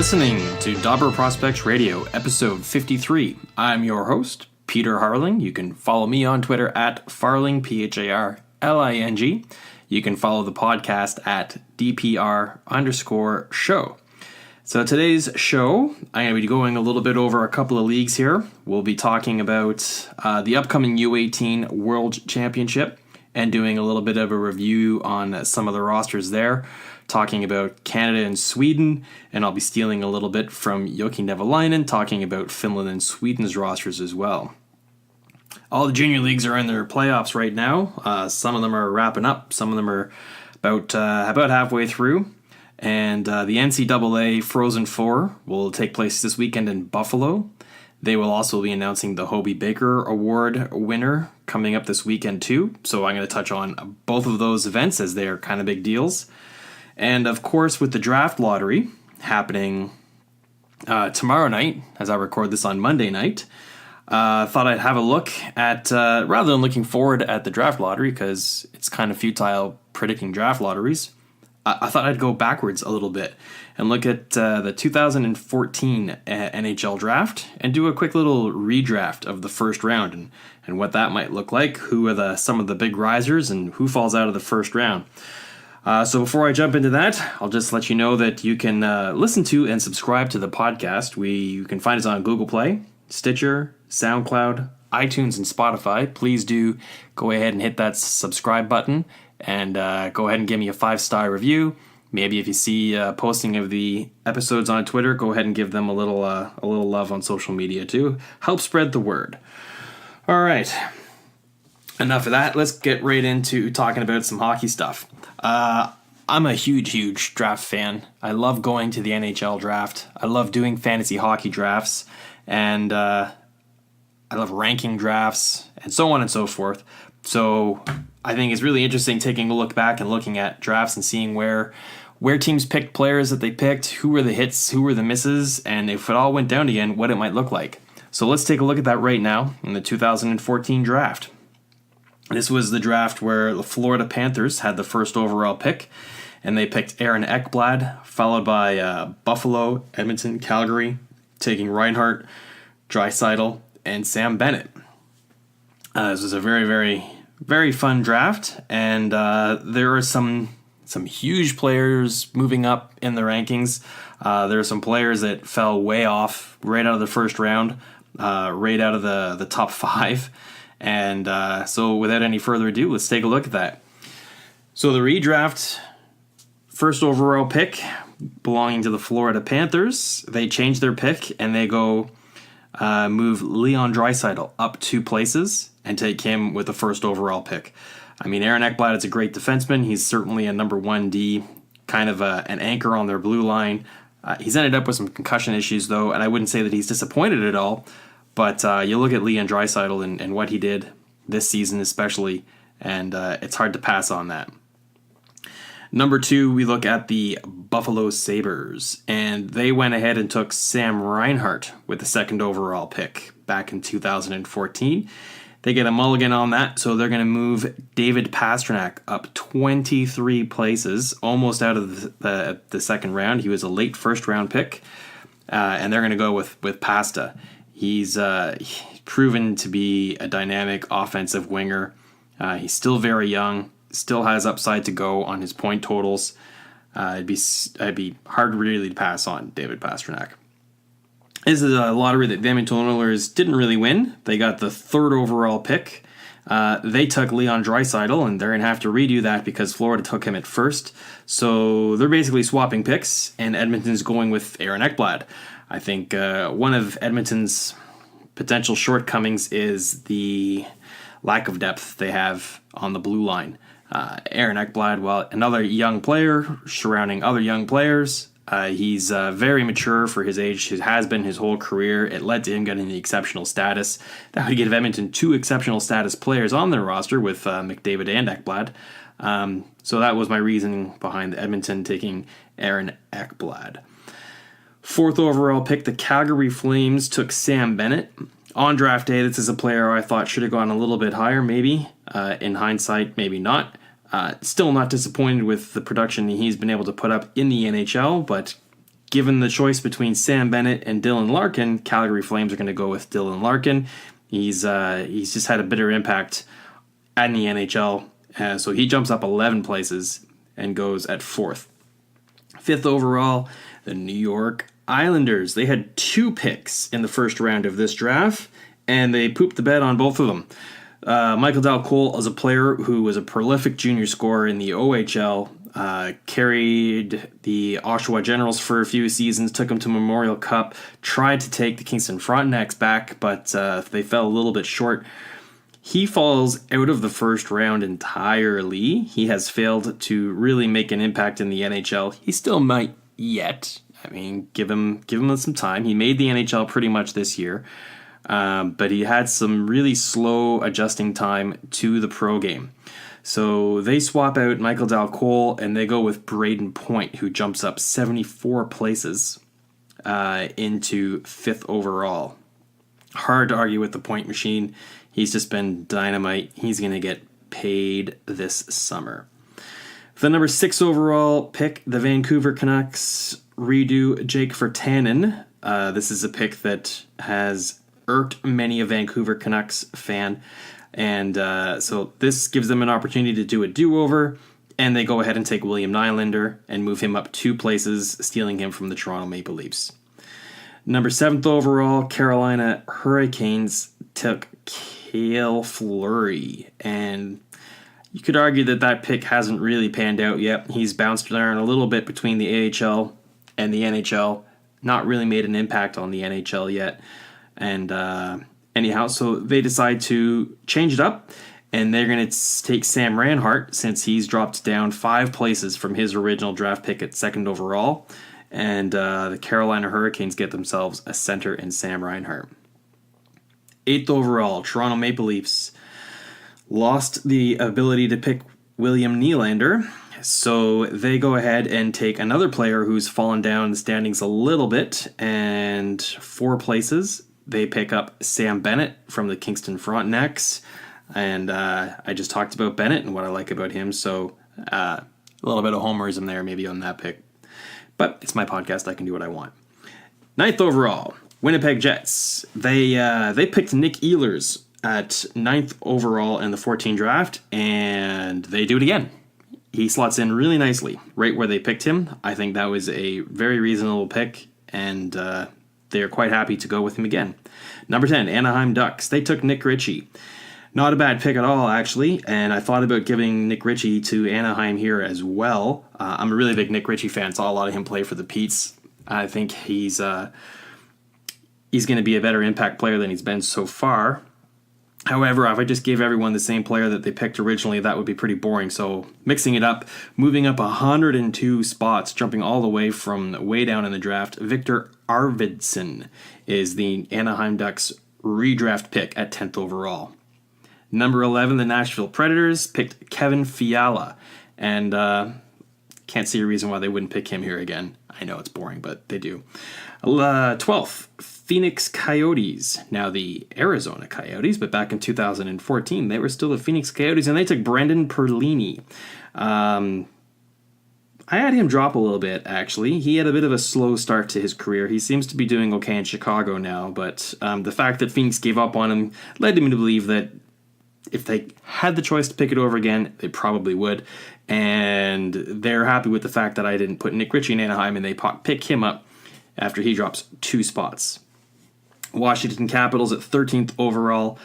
listening to Dobber Prospects Radio, episode 53. I'm your host, Peter Harling. You can follow me on Twitter at Farling, P-H-A-R-L-I-N-G. You can follow the podcast at DPR_show. So today's show, I'm going to be going a little bit over a couple of leagues here. We'll be talking about the upcoming U18 World Championship and doing a little bit of a review on some of the rosters there, talking about Canada and Sweden, and I'll be stealing a little bit from Joki Nevalainen, talking about Finland and Sweden's rosters as well. All the junior leagues are in their playoffs right now. Some of them are wrapping up. Some of them are about halfway through. And the NCAA Frozen Four will take place this weekend in Buffalo. They will also be announcing the Hobey Baker Award winner coming up this weekend too. So I'm going to touch on both of those events as they are kind of big deals. And of course, with the draft lottery happening tomorrow night, as I record this on Monday night, thought I'd have a look at, rather than looking forward at the draft lottery, because it's kind of futile predicting draft lotteries, I thought I'd go backwards a little bit and look at the 2014 NHL Draft and do a quick little redraft of the first round and what that might look like, who are some of the big risers, and who falls out of the first round. So before I jump into that, I'll just let you know that you can listen to and subscribe to the podcast. You can find us on Google Play, Stitcher, SoundCloud, iTunes, and Spotify. Please do go ahead and hit that subscribe button and go ahead and give me a 5-star review. Maybe if you see posting of the episodes on Twitter, go ahead and give them a little love on social media too. Help spread the word. All right. Enough of that. Let's get right into talking about some hockey stuff. I'm a huge draft fan. I love going to the NHL draft. I love doing fantasy hockey drafts, and I love ranking drafts, and so on and so forth. So I think it's really interesting taking a look back and looking at drafts and seeing where teams picked players that they picked, who were the hits, who were the misses, and if it all went down again, what it might look like. So let's take a look at that right now in the 2014 draft. This was the draft where the Florida Panthers had the first overall pick, and they picked Aaron Ekblad, followed by Buffalo, Edmonton, Calgary, taking Reinhart, Draisaitl, and Sam Bennett. This was a very fun draft, and there are some huge players moving up in the rankings. There are some players that fell way off right out of the first round, right out of the top 5. And so without any further ado, let's take a look at that. So the redraft first overall pick belonging to the Florida Panthers, they changed their pick and they go move Leon Draisaitl up 2 places and take him with the first overall pick. I mean, Aaron Ekblad is a great defenseman. He's certainly a number 1D, kind of an anchor on their blue line. He's ended up with some concussion issues, though, and I wouldn't say that he's disappointed at all. But you look at Leon Draisaitl and what he did this season especially, and it's hard to pass on that. Number 2, we look at the Buffalo Sabres, and they went ahead and took Sam Reinhart with the second overall pick back in 2014. They get a mulligan on that, so they're going to move David Pastrnak up 23 places, almost out of the second round. He was a late first-round pick, and they're going to go with Pasta. He's proven to be a dynamic offensive winger. He's still very young, still has upside to go on his point totals. It'd be hard really to pass on David Pastrnak. This is a lottery that the Edmonton Oilers didn't really win. They got the third overall pick. They took Leon Draisaitl, and they're going to have to redo that because Florida took him at first. So they're basically swapping picks, and Edmonton's going with Aaron Ekblad. I think one of Edmonton's potential shortcomings is the lack of depth they have on the blue line. Aaron Ekblad, well, another young player surrounding other young players. He's very mature for his age. He has been his whole career. It led to him getting the exceptional status. That would give Edmonton 2 exceptional status players on their roster with McDavid and Ekblad. So that was my reasoning behind Edmonton taking Aaron Ekblad. 4th overall pick, the Calgary Flames took Sam Bennett. On draft day, this is a player I thought should have gone a little bit higher, maybe. In hindsight, maybe not. Still not disappointed with the production he's been able to put up in the NHL, but given the choice between Sam Bennett and Dylan Larkin, Calgary Flames are going to go with Dylan Larkin. He's just had a bitter impact in the NHL, so he jumps up 11 places and goes at 4th. 5th overall, the New York Islanders. They had 2 picks in the first round of this draft, and they pooped the bed on both of them. Michael Dal-Cole is a player who was a prolific junior scorer in the OHL, carried the Oshawa Generals for a few seasons, took them to Memorial Cup, tried to take the Kingston Frontenacs back, but they fell a little bit short. He falls out of the first round entirely. He has failed to really make an impact in the NHL. He still might yet. I mean, give him some time. He made the NHL pretty much this year, but he had some really slow adjusting time to the pro game. So they swap out Michael Dal-Cole and they go with Braden Point, who jumps up 74 places into 5th overall. Hard to argue with the point machine. He's just been dynamite. He's going to get paid this summer. The number 6 overall pick, the Vancouver Canucks redo Jake Virtanen. This is a pick that has irked many a Vancouver Canucks fan. And so this gives them an opportunity to do a do-over. And they go ahead and take William Nylander and move him up 2 places, stealing him from the Toronto Maple Leafs. Number 7th overall, Carolina Hurricanes took Cale Fleury, and you could argue that pick hasn't really panned out yet. He's bounced around a little bit between the AHL and the NHL, not really made an impact on the NHL yet. And anyhow, so they decide to change it up, and they're going to take Sam Reinhart, since he's dropped down 5 places from his original draft pick at 2nd overall. And the Carolina Hurricanes get themselves a center in Sam Reinhart. 8th overall, Toronto Maple Leafs lost the ability to pick William Nylander, so they go ahead and take another player who's fallen down the standings a little bit, and 4 places. They pick up Sam Bennett from the Kingston Frontenacs, and I just talked about Bennett and what I like about him, so a little bit of homerism there maybe on that pick. But it's my podcast, I can do what I want. 9th overall, Winnipeg Jets. They picked Nick Ehlers at 9th overall in the 14 draft, and they do it again. He slots in really nicely, right where they picked him. I think that was a very reasonable pick, and they are quite happy to go with him again. Number 10, Anaheim Ducks. They took Nick Ritchie. Not a bad pick at all, actually, and I thought about giving Nick Ritchie to Anaheim here as well. I'm a really big Nick Ritchie fan. Saw a lot of him play for the Petes. I think he's going to be a better impact player than he's been so far. However, if I just gave everyone the same player that they picked originally, that would be pretty boring. So mixing it up, moving up 102 spots, jumping all the way from way down in the draft, Victor Arvidsson is the Anaheim Ducks redraft pick at 10th overall. Number 11, the Nashville Predators picked Kevin Fiala, and can't see a reason why they wouldn't pick him here again. I know it's boring, but they do. 12th, Phoenix Coyotes. Now the Arizona Coyotes, but back in 2014, they were still the Phoenix Coyotes, and they took Brendan Perlini. I had him drop a little bit, actually. He had a bit of a slow start to his career. He seems to be doing okay in Chicago now, but the fact that Phoenix gave up on him led me to believe that if they had the choice to pick it over again, they probably would. And they're happy with the fact that I didn't put Nick Ritchie in Anaheim, and they pick him up after he drops 2 spots. Washington Capitals at 13th overall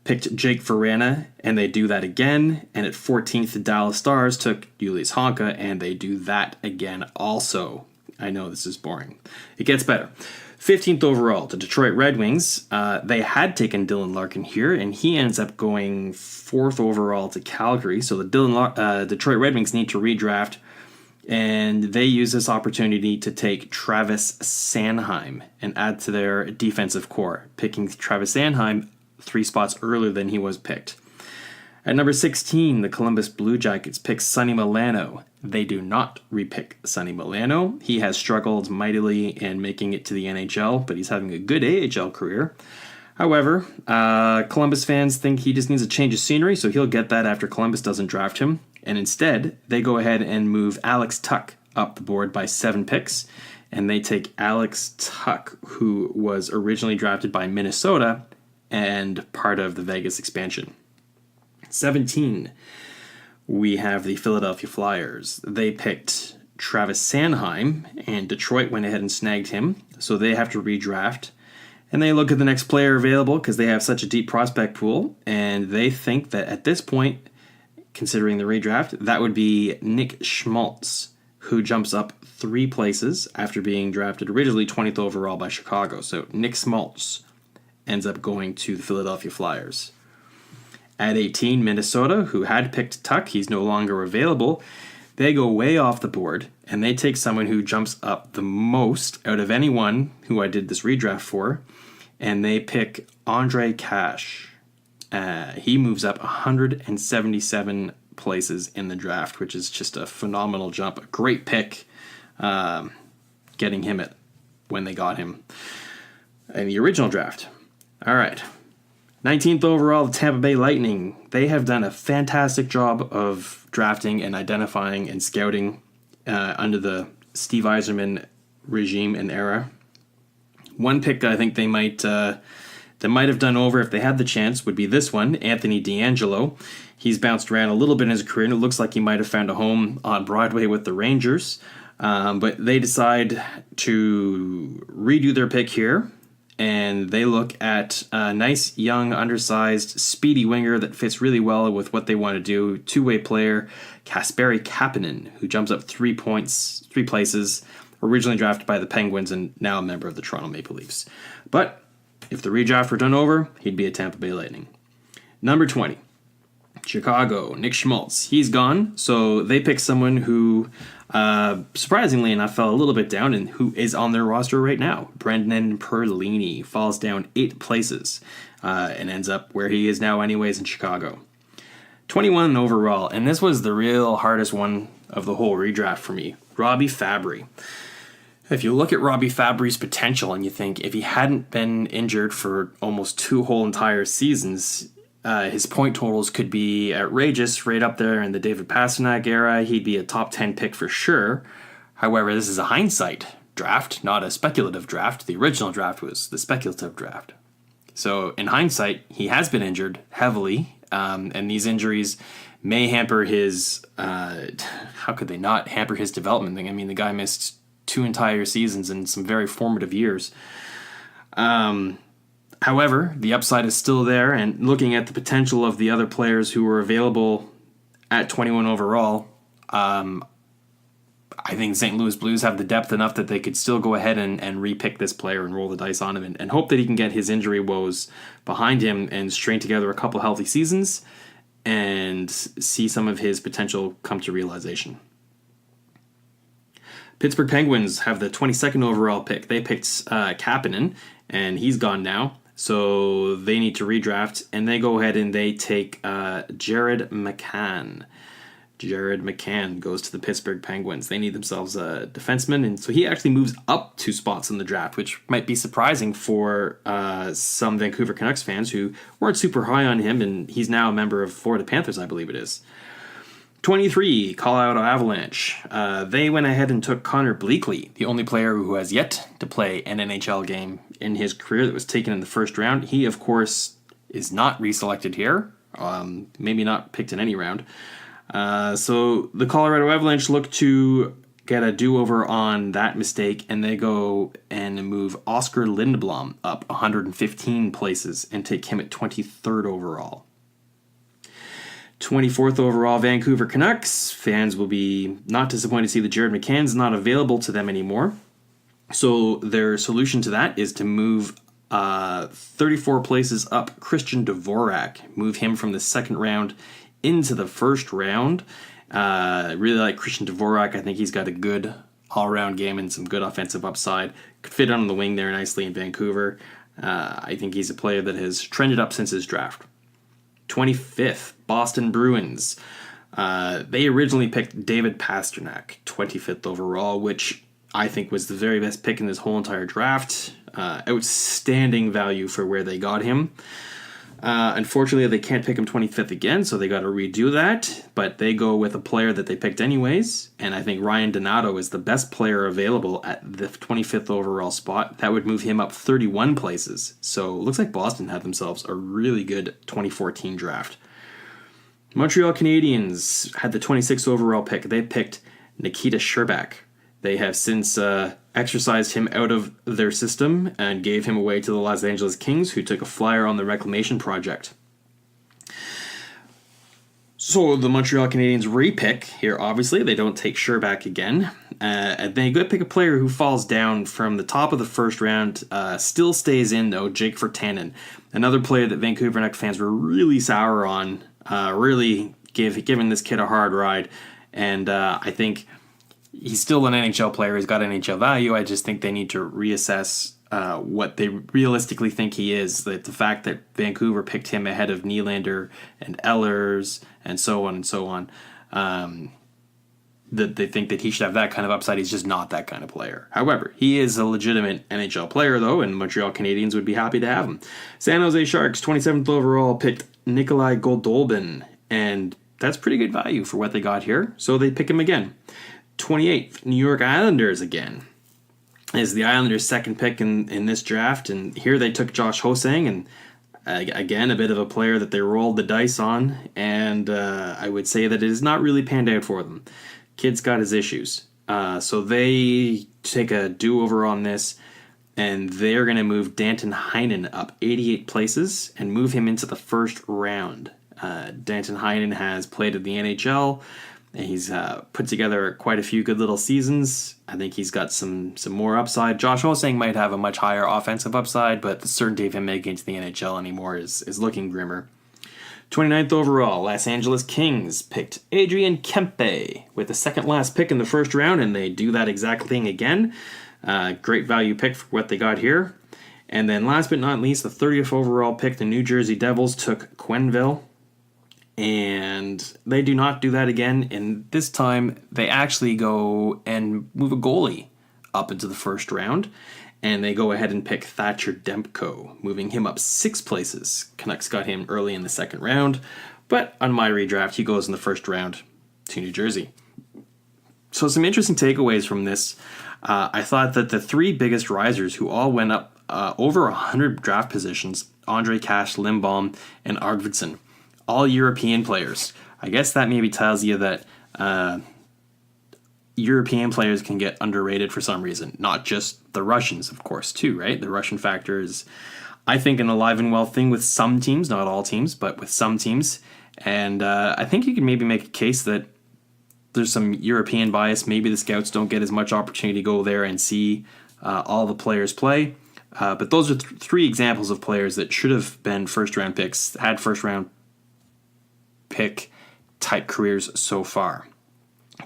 picked Jake Verana, and they do that again. And at 14th, the Dallas Stars took Julius Honka, and they do that again also. I know this is boring. It gets better. 15th overall, the Detroit Red Wings. They had taken Dylan Larkin here, and he ends up going 4th overall to Calgary. So the Detroit Red Wings need to redraft, and they use this opportunity to take Travis Sanheim and add to their defensive core, picking Travis Sanheim 3 spots earlier than he was picked. At number 16, the Columbus Blue Jackets pick Sonny Milano. They do not repick Sonny Milano. He has struggled mightily in making it to the NHL, but he's having a good AHL career. However, Columbus fans think he just needs a change of scenery, so he'll get that after Columbus doesn't draft him. And instead, they go ahead and move Alex Tuck up the board by 7 picks. and they take Alex Tuch, who was originally drafted by Minnesota and part of the Vegas expansion. 17, we have the Philadelphia Flyers. They picked Travis Sanheim, and Detroit went ahead and snagged him, so they have to redraft. And they look at the next player available because they have such a deep prospect pool, and they think that at this point, considering the redraft, that would be Nick Schmaltz, who jumps up 3 places after being drafted originally 20th overall by Chicago. So Nick Schmaltz ends up going to the Philadelphia Flyers. At 18, Minnesota, who had picked Tuch, he's no longer available. They go way off the board, and they take someone who jumps up the most out of anyone who I did this redraft for, and they pick Andre Cash. He moves up 177 places in the draft, which is just a phenomenal jump. A great pick, getting him at when they got him in the original draft. All right. 19th overall, the Tampa Bay Lightning. They have done a fantastic job of drafting and identifying and scouting under the Steve Yzerman regime and era. One pick that I think they might have done over if they had the chance would be this one, Anthony DeAngelo. He's bounced around a little bit in his career, and it looks like he might have found a home on Broadway with the Rangers. But they decide to redo their pick here, and they look at a nice, young, undersized, speedy winger that fits really well with what they want to do. Two-way player, Kasperi Kapanen, who jumps up 3 places, originally drafted by the Penguins and now a member of the Toronto Maple Leafs. But if the redraft were done over, he'd be a Tampa Bay Lightning. Number 20, Chicago, Nick Schmaltz. He's gone, so they pick someone who, surprisingly enough, fell a little bit down and who is on their roster right now. Brendan Perlini falls down 8 places and ends up where he is now anyways in Chicago. 21 overall, and this was the real hardest one of the whole redraft for me, Robbie Fabry. If you look at Robbie Fabry's potential and you think if he hadn't been injured for almost 2 whole entire seasons, his point totals could be outrageous, right up there in the David Pastrnak era. He'd be a top 10 pick for sure. However, this is a hindsight draft, not a speculative draft. The original draft was the speculative draft. So in hindsight, he has been injured heavily, and these injuries may hamper his, how could they not hamper his development? I mean, the guy missed 2 entire seasons and some very formative years. However, the upside is still there, and looking at the potential of the other players who were available at 21 overall, I think St. Louis Blues have the depth enough that they could still go ahead and re-pick this player and roll the dice on him and hope that he can get his injury woes behind him and string together a couple healthy seasons and see some of his potential come to realization. Pittsburgh Penguins have the 22nd overall pick. They picked Kapanen, and he's gone now. So they need to redraft, and they go ahead and they take Jared McCann. Jared McCann goes to the Pittsburgh Penguins. They need themselves a defenseman, and so he actually moves up 2 spots in the draft, which might be surprising for some Vancouver Canucks fans who weren't super high on him, and he's now a member of Florida Panthers, I believe it is. 23, Colorado Avalanche. They went ahead and took Connor Bleakley, the only player who has yet to play an NHL game in his career that was taken in the first round. He, of course, is not reselected here, maybe not picked in any round. So the Colorado Avalanche look to get a do-over on that mistake, and they go and move Oscar Lindblom up 115 places and take him at 23rd overall. 24th overall, Vancouver Canucks. Fans will be not disappointed to see that Jared McCann's not available to them anymore. So their solution to that is to move 34 places up Christian Dvorak, move him from the second round into the first round. Really like Christian Dvorak. I think he's got a good all-around game and some good offensive upside. Could fit on the wing there nicely in Vancouver. I think he's a player that has trended up since his draft. 25th, Boston Bruins. They originally picked David Pastrnak, 25th overall, which I think was the very best pick in this whole entire draft. Outstanding value for where they got him. Unfortunately, they can't pick him 25th again, so they got to redo that. But they go with a player that they picked anyways, and I think Ryan Donato is the best player available at the 25th overall spot. That would move him up 31 places. So it looks like Boston had themselves a really good 2014 draft. Montreal Canadiens had the 26th overall pick. They picked Nikita Scherbak. They have since exercised him out of their system and gave him away to the Los Angeles Kings, who took a flyer on the reclamation project. So the Montreal Canadiens repick here. Obviously, they don't take Scherbak again. And they go pick a player who falls down from the top of the first round. Still stays in, though, Jake Virtanen. Another player that Vancouver Canucks fans were really sour on. Really giving this kid a hard ride. And I think he's still an NHL player. He's got NHL value. I just think they need to reassess what they realistically think he is. That the fact that Vancouver picked him ahead of Nylander and Ehlers and so on and so on, that they think that he should have that kind of upside. He's just not that kind of player. However, he is a legitimate NHL player, though, and Montreal Canadiens would be happy to have him. San Jose Sharks, 27th overall, picked Nikolai Goldolbin, and that's pretty good value for what they got here, so they pick him again. 28th, New York Islanders again. Is the Islanders' second pick in this draft, and here they took Josh Hosang, and again, a bit of a player that they rolled the dice on, and I would say that it has not really panned out for them. Kid's got his issues. So they take a do-over on this, and they're going to move Danton Heinen up 88 places and move him into the first round. Danton Heinen has played at the NHL, and he's put together quite a few good little seasons. I think he's got some more upside. Josh Hosang might have a much higher offensive upside, but the certainty of him making it to the NHL anymore is looking grimmer. 29th overall, Los Angeles Kings picked Adrian Kempe with the second last pick in the first round, and they do that exact thing again. Great value pick for what they got here. And then last but not least, the 30th overall pick, the New Jersey Devils took Quenneville, and they do not do that again. And this time, they actually go and move a goalie up into the first round. And they go ahead and pick Thatcher Demko, moving him up 6 places. Canucks got him early in the second round, but on my redraft, he goes in the first round to New Jersey. So some interesting takeaways from this. I thought that the 3 biggest risers who all went up over 100 draft positions, Andre Cash, Lindbaum, and Arvidsson, all European players. I guess that maybe tells you that European players can get underrated for some reason. Not just the Russians, of course, too, right? The Russian factor is, I think, an alive and well thing with some teams, not all teams, but with some teams. And I think you can maybe make a case that there's some European bias. Maybe the scouts don't get as much opportunity to go there and see all the players play. But those are 3 examples of players that should have been first-round picks, had first-round pick type careers so far.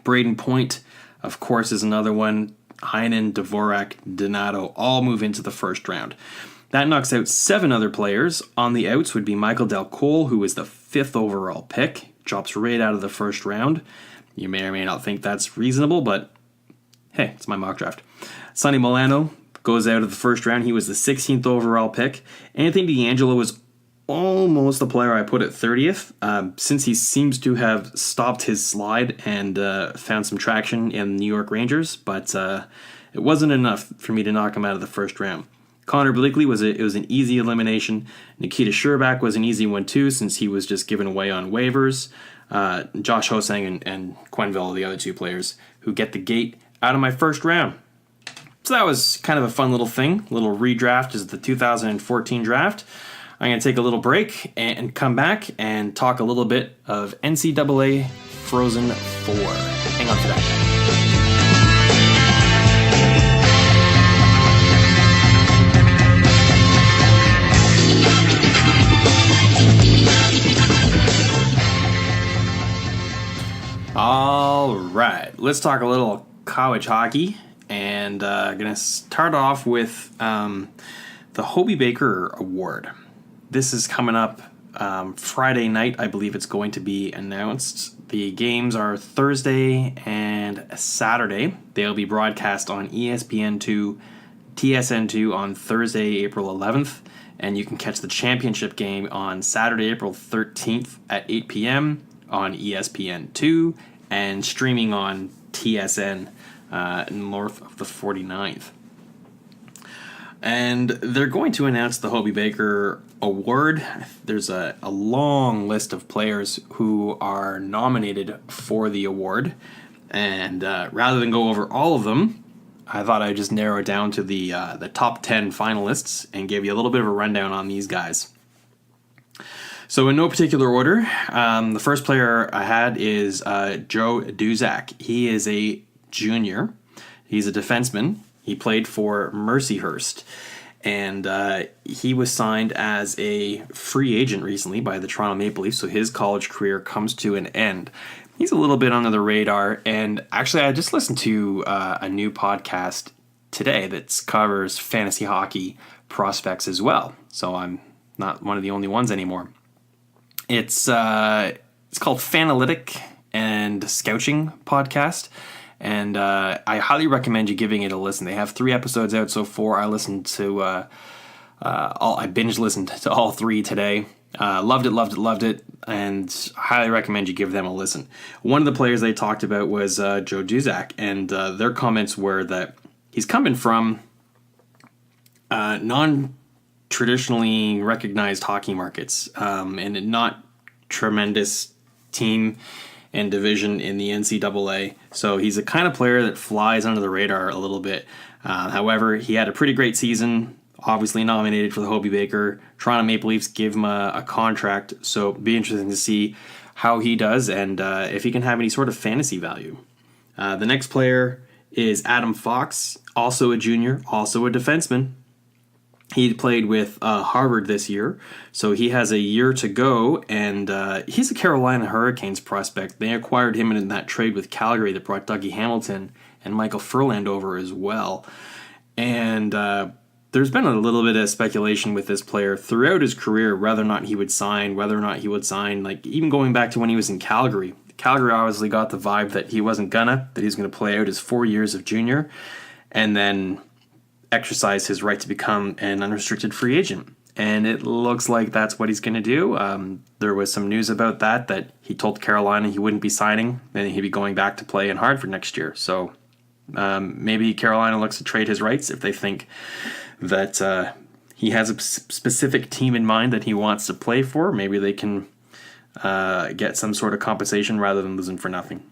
Braden Point, of course, is another one. Heinen, Dvorak, Donato all move into the first round. That knocks out 7 other players. On the outs would be Michael Del Cole, who was the 5th overall pick. Drops right out of the first round. You may or may not think that's reasonable, but hey, it's my mock draft. Sonny Milano goes out of the first round. He was the 16th overall pick. Anthony DeAngelo was almost the player I put at 30th, since he seems to have stopped his slide and found some traction in New York Rangers, but it wasn't enough for me to knock him out of the first round. Connor Bleakley was an easy elimination. Nikita Scherbak was an easy one too, since he was just given away on waivers. Josh Hosang and Quenneville are the other 2 players who get the gate out of my first round. So that was kind of a fun little thing, little redraft is the 2014 draft. I'm going to take a little break and come back and talk a little bit of NCAA Frozen Four. Hang on for that. All right, let's talk a little college hockey, and I'm going to start off with the Hobey Baker Award. This is coming up Friday night. I believe it's going to be announced. The games are Thursday and Saturday. They'll be broadcast on ESPN2, TSN2 on Thursday, April 11th, and you can catch the championship game on Saturday, April 13th at 8 p.m. on ESPN2 and streaming on TSN north of the 49th. And they're going to announce the Hobey Baker Award. There's a long list of players who are nominated for the award. And rather than go over all of them, I thought I'd just narrow it down to the top 10 finalists and give you a little bit of a rundown on these guys. So in no particular order, the first player I had is Joe Duszak. He is a junior. He's a defenseman. He played for Mercyhurst, and he was signed as a free agent recently by the Toronto Maple Leafs, so his college career comes to an end. He's a little bit under the radar, and actually I just listened to a new podcast today that covers fantasy hockey prospects as well, so I'm not one of the only ones anymore. It's called Fanalytic and Scouting Podcast. And I highly recommend you giving it a listen. They have 3 episodes out so far. I listened to I binge listened to all 3 today. Loved it, and highly recommend you give them a listen. One of the players they talked about was Joe Duszak, and their comments were that he's coming from non-traditionally recognized hockey markets and not tremendous team and division in the NCAA. So he's a kind of player that flies under the radar a little bit. However, he had a pretty great season, obviously nominated for the Hobey Baker. Toronto Maple Leafs gave him a contract, so it'll be interesting to see how he does and if he can have any sort of fantasy value. The next player is Adam Fox, also a junior, also a defenseman. He played with Harvard this year, so he has a year to go, and he's a Carolina Hurricanes prospect. They acquired him in that trade with Calgary that brought Dougie Hamilton and Michael Furland over as well. And there's been a little bit of speculation with this player throughout his career, whether or not he would sign, like even going back to when he was in Calgary. Calgary obviously got the vibe that he wasn't that he was going to play out his 4 years of junior, and then exercise his right to become an unrestricted free agent. And it looks like that's what he's going to do. There was some news about that he told Carolina he wouldn't be signing, then he'd be going back to play in Hartford next year. So maybe Carolina looks to trade his rights if they think that he has a specific team in mind that he wants to play for. Maybe they can get some sort of compensation rather than losing for nothing.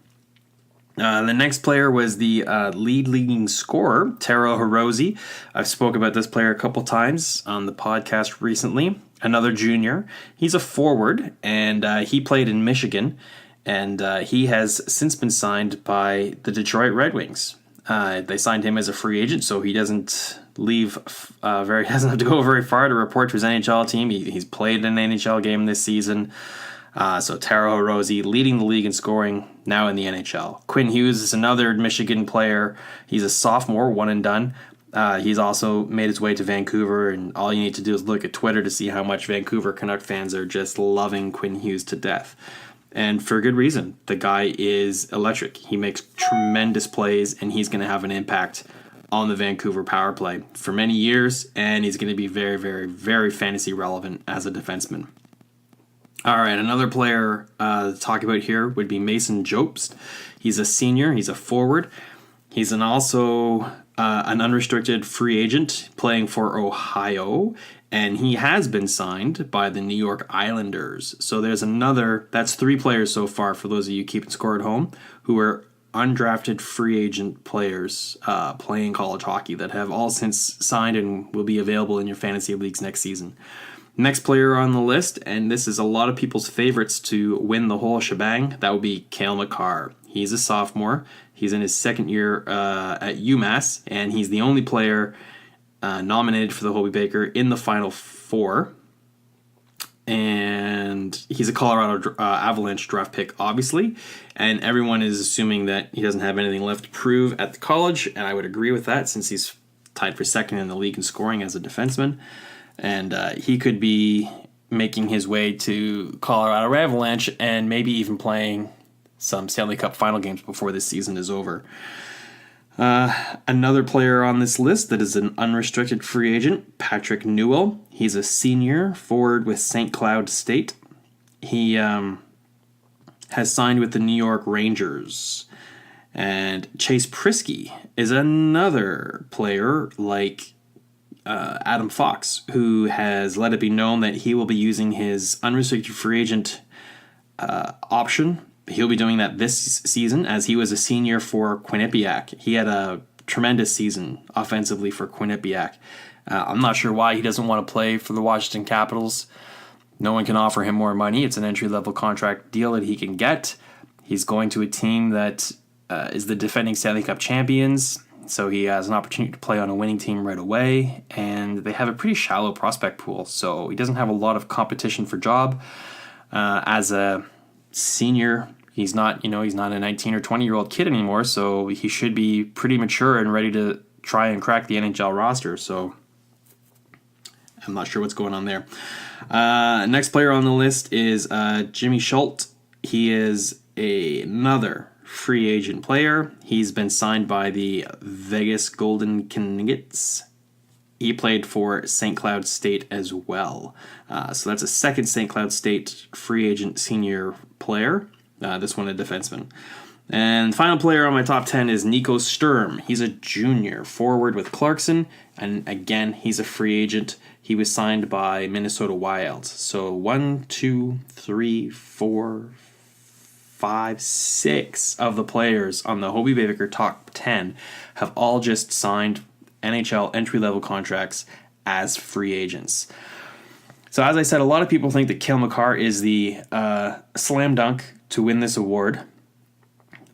The next player was the leading scorer, Taro Hirose. I've spoke about this player a couple times on the podcast recently. Another junior. He's a forward, and he played in Michigan, and he has since been signed by the Detroit Red Wings. They signed him as a free agent, so he doesn't doesn't have to go very far to report to his NHL team. He's played an NHL game this season. So Taro Hirose leading the league in scoring, now in the NHL. Quinn Hughes is another Michigan player. He's a sophomore, one and done. He's also made his way to Vancouver, and all you need to do is look at Twitter to see how much Vancouver Canuck fans are just loving Quinn Hughes to death. And for good reason. The guy is electric. He makes tremendous plays, and he's going to have an impact on the Vancouver power play for many years, and he's going to be very, very, very fantasy relevant as a defenseman. All right, another player to talk about here would be Mason Jobst. He's a senior. He's a forward. He's also an unrestricted free agent playing for Ohio, and he has been signed by the New York Islanders. So that's 3 players so far, for those of you keeping score at home, who are undrafted free agent players playing college hockey that have all since signed and will be available in your fantasy leagues next season. Next player on the list, and this is a lot of people's favorites to win the whole shebang, that would be Cale Makar. He's a sophomore. He's in his second year at UMass, and he's the only player nominated for the Hobey Baker in the Final Four. And he's a Colorado Avalanche draft pick, obviously, and everyone is assuming that he doesn't have anything left to prove at the college, and I would agree with that since he's tied for second in the league in scoring as a defenseman. And he could be making his way to Colorado Avalanche and maybe even playing some Stanley Cup final games before this season is over. Another player on this list that is an unrestricted free agent, Patrick Newell. He's a senior forward with St. Cloud State. He has signed with the New York Rangers. And Chase Priskie is another player like Adam Fox, who has let it be known that he will be using his unrestricted free agent option. He'll be doing that this season as he was a senior for Quinipiac. He had a tremendous season offensively for Quinipiac. I'm not sure why he doesn't want to play for the Washington Capitals. No one can offer him more money. It's an entry-level contract deal that he can get. He's going to a team that is the defending Stanley Cup champions, so he has an opportunity to play on a winning team right away, and they have a pretty shallow prospect pool, so he doesn't have a lot of competition for job. As a senior, he's not a 19 or 20-year-old kid anymore, so he should be pretty mature and ready to try and crack the NHL roster, so I'm not sure what's going on there. Next player on the list is Jimmy Schuldt. He is another free agent player. He's been signed by the Vegas Golden Knights. He played for St. Cloud State as well. So that's a second St. Cloud State free agent senior player. This one a defenseman. And final player on my top 10 is Nico Sturm. He's a junior forward with Clarkson. And again, he's a free agent. He was signed by Minnesota Wild. So 1, 2, 3, 4, 5, 6 of the players on the Hobey Baker top 10 have all just signed NHL entry-level contracts as free agents. So as I said, a lot of people think that Cale Makar is the slam dunk to win this award.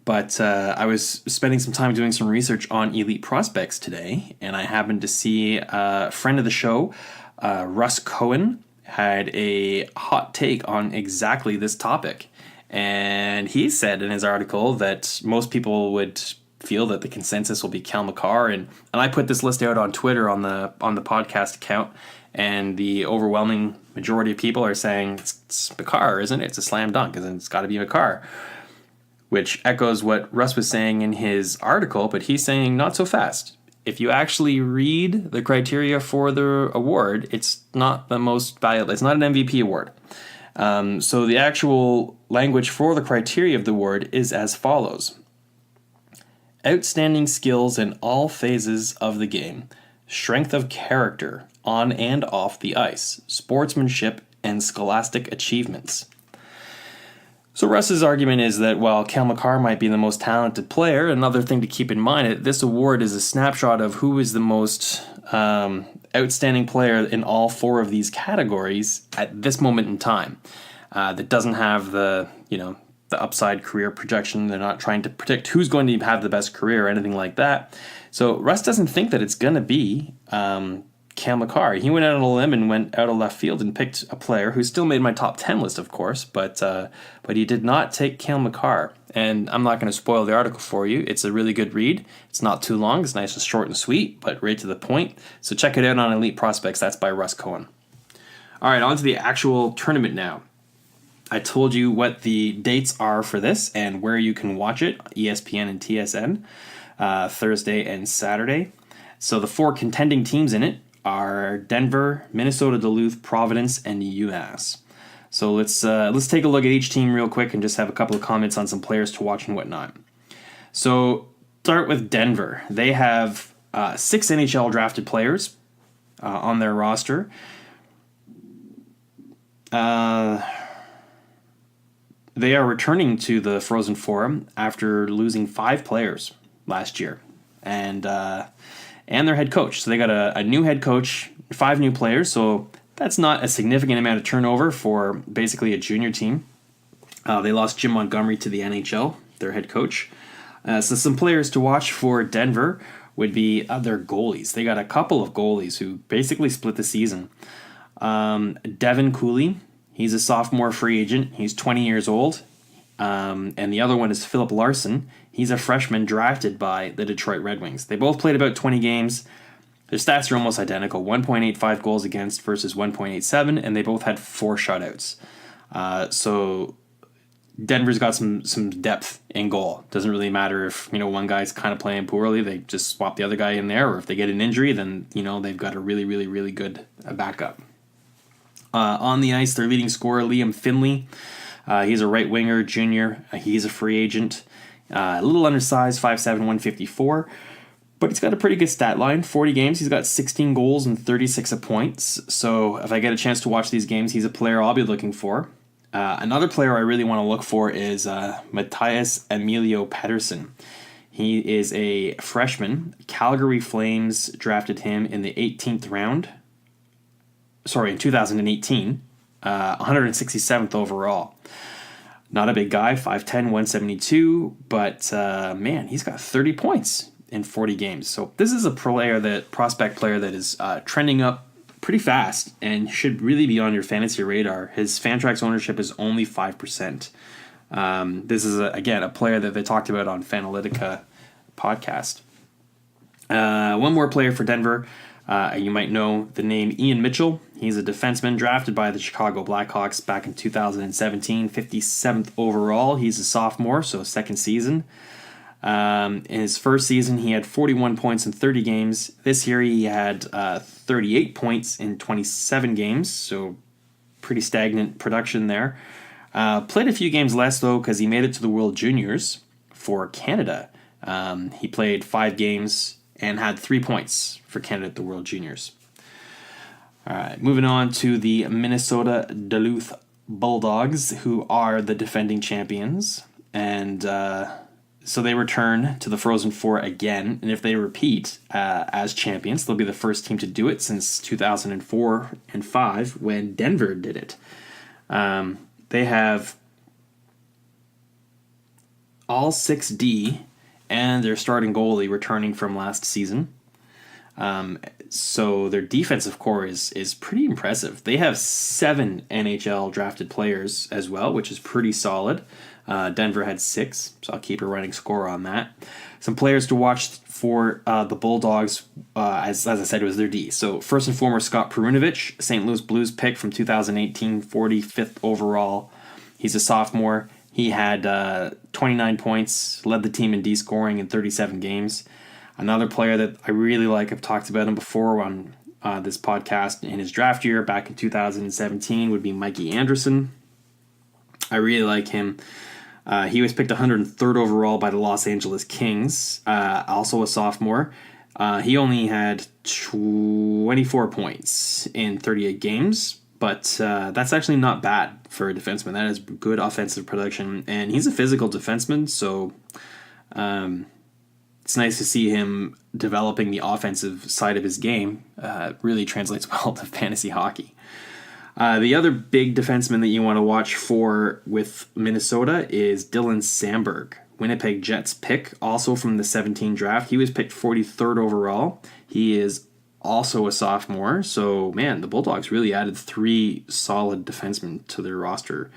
But I was spending some time doing some research on elite prospects today, and I happened to see a friend of the show, Russ Cohen, had a hot take on exactly this topic. And he said in his article that most people would feel that the consensus will be Cale Makar, and I put this list out on Twitter on the podcast account, and the overwhelming majority of people are saying it's Makar, isn't it? It's a slam dunk, it's got to be Makar, which echoes what Russ was saying in his article, but he's saying not so fast. If you actually read the criteria for the award, it's not the most valuable. It's not an MVP award. So the actual language for the criteria of the award is as follows. Outstanding skills in all phases of the game, strength of character on and off the ice, sportsmanship, and scholastic achievements. So Russ's argument is that while Cale Makar might be the most talented player, another thing to keep in mind, this award is a snapshot of who is the most outstanding player in all four of these categories at this moment in time. That doesn't have the upside career projection. They're not trying to predict who's going to have the best career or anything like that. So Russ doesn't think that it's going to be Cale Makar. He went out on a limb and went out of left field and picked a player who still made my top 10 list, of course, but he did not take Cale Makar. And I'm not going to spoil the article for you. It's a really good read. It's not too long. It's nice and short and sweet, but right to the point. So check it out on Elite Prospects. That's by Russ Cohen. All right, on to the actual tournament now. I told you what the dates are for this and where you can watch it, ESPN and TSN, Thursday and Saturday. So the four contending teams in it are Denver, Minnesota Duluth, Providence, and UMass. So let's take a look at each team real quick and just have a couple of comments on some players to watch and whatnot. So start with Denver. They have 6 NHL drafted players on their roster. They are returning to the Frozen Four after losing 5 players last year, and their head coach. So they got a new head coach, 5 new players. So that's not a significant amount of turnover for basically a junior team. They lost Jim Montgomery to the NHL, their head coach. So some players to watch for Denver would be their goalies. They got a couple of goalies who basically split the season. Devin Cooley. He's a sophomore free agent. He's 20 years old. And the other one is Filip Larsson. He's a freshman drafted by the Detroit Red Wings. They both played about 20 games. Their stats are almost identical. 1.85 goals against versus 1.87, and they both had 4 shutouts. So Denver's got some depth in goal. Doesn't really matter if, one guy's kind of playing poorly, they just swap the other guy in there, or if they get an injury, then, they've got a really, really, really good backup. On the ice, their leading scorer, Liam Finlay. He's a right winger, junior. He's a free agent. A little undersized, 5'7", 154. But he's got a pretty good stat line. 40 games, he's got 16 goals and 36 points. So if I get a chance to watch these games, he's a player I'll be looking for. Another player I really want to look for is Mathias-Emilio Pettersson. He is a freshman. Calgary Flames drafted him in the 18th round. In 2018. 167th overall. Not a big guy, 5'10", 172, but man, he's got 30 points in 40 games. So this is a prospect player that is trending up pretty fast and should really be on your fantasy radar. His Fantrax ownership is only 5%. This is, again, a player that they talked about on Fanalytica podcast. One more player for Denver. You might know the name Ian Mitchell. He's a defenseman drafted by the Chicago Blackhawks back in 2017, 57th overall. He's a sophomore, so second season. In his first season, he had 41 points in 30 games. This year, he had 38 points in 27 games, so pretty stagnant production there. Played a few games less, though, because he made it to the World Juniors for Canada. He played 5 games and had 3 points for Canada at the World Juniors. All right, moving on to the Minnesota Duluth Bulldogs, who are the defending champions. And so they return to the Frozen Four again. And if they repeat as champions, they'll be the first team to do it since 2004 and 5 when Denver did it. They have all 6D and their starting goalie returning from last season. So their defensive core is pretty impressive. They have 7 NHL drafted players as well, which is pretty solid. Denver had 6, so I'll keep a running score on that. Some players to watch for the Bulldogs, as I said, was their D. So first and foremost, Scott Perunovich, St. Louis Blues pick from 2018, 45th overall. He's a sophomore. He had 29 points, led the team in D scoring in 37 games. Another player that I really like, I've talked about him before on this podcast in his draft year back in 2017, would be Mikey Anderson. I really like him. He was picked 103rd overall by the Los Angeles Kings, also a sophomore. He only had 24 points in 38 games, but that's actually not bad for a defenseman. That is good offensive production, and he's a physical defenseman, so it's nice to see him developing the offensive side of his game. Really translates well to fantasy hockey. The other big defenseman that you want to watch for with Minnesota is Dylan Samberg, Winnipeg Jets pick, also from the 17 draft. He was picked 43rd overall. He is also a sophomore. So, man, the Bulldogs really added 3 solid defensemen to their roster